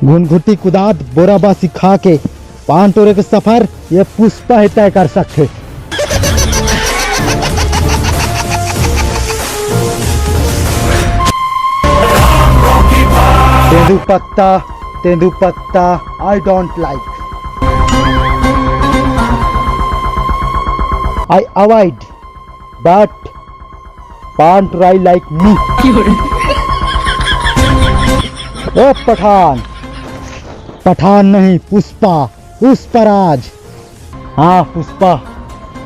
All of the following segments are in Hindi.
घुनघुटी कुदात बोराबा सिखा के पान तोरे के सफर ये पुष्पा ही तय कर सकते। तेंदुपत्ता I don't like, I avoid, but पान ट्राई लाइक मी। ओ पठान नहीं, पुष्पराज। हाँ पुष्पा,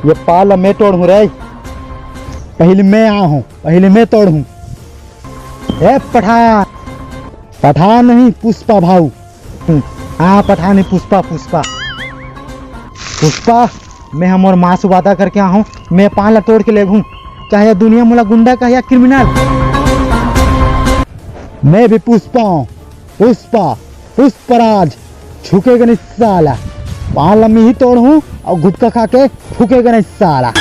ये पाल मैं तोड़ू रे, पहले मैं आ हूँ, पहले मैं तोड़ू। ए पठान नहीं, पुष्पा भाऊ। हाँ पठान नहीं, पुष्पा मैं हम और माँ से वादा करके आ हूँ, मैं पान ला तोड़ के ले घूँ, चाहे दुनिया मुला गुंडा का या क्रिमिनल। मैं भी पुष्पराज, झुकेगा नहीं साला। पान ला मैं ही तोड़ हूँ और गुटखा खा के फूकेगा नहीं साला।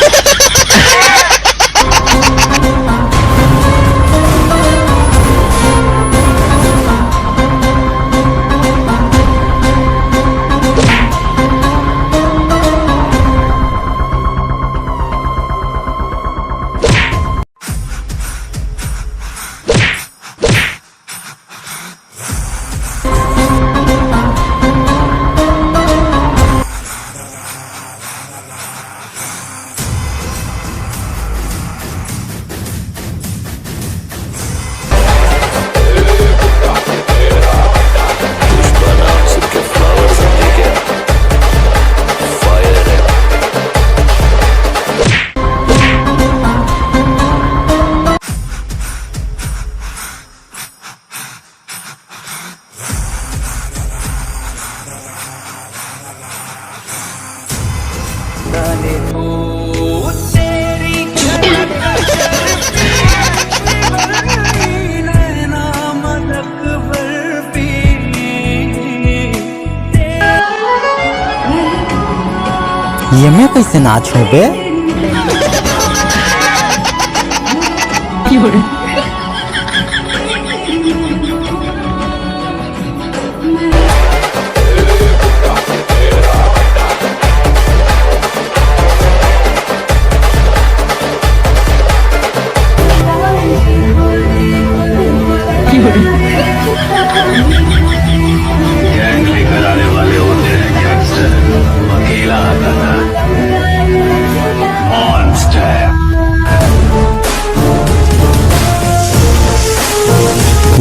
ये मैं कैसे नाचूं बे?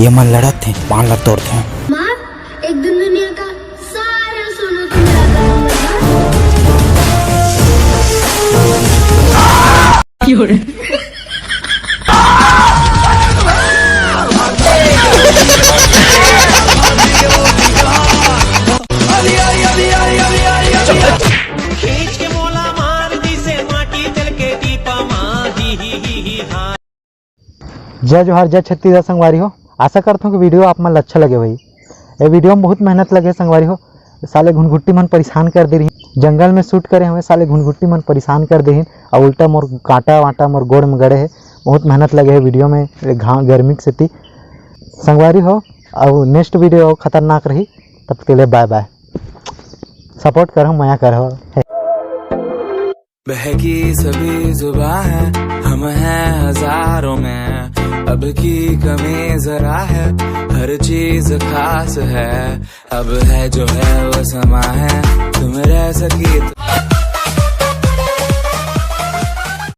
ये मन लड़त थे, पान ला तोड़ते हैं। माँ, एक दिन दुनिया का सारा सोना तुम्हें खींच के मोला मार दी से माटी दिल के दीपा माँ ही हाँ। जय जोहार, जय छत्तीसगढ़ संगवारी हो। आशा करता हूँ कि वीडियो आप मन अच्छा लगे भाई। ये वीडियो में बहुत मेहनत लगे संगवारी हो। साले घुनघुट्टी मन परेशान कर दे रही, जंगल में शूट करे हुए साले घुनघुट्टी मन परेशान कर दे और उल्टा मोर कांटा वाटा मोर गोड़ में गड़े है। बहुत मेहनत लगे है वीडियो में, गर्मी से थी संगवारी हो। और नेक्स्ट वीडियो खतरनाक रही, तब के लिए बाय बाय। सपोर्ट करो, मया करो। बहकी सभी जुबां है, हम हैं हजारों में, अब की कमी जरा है, हर चीज खास है, अब है जो है वो समा है, तुम रह सकी तो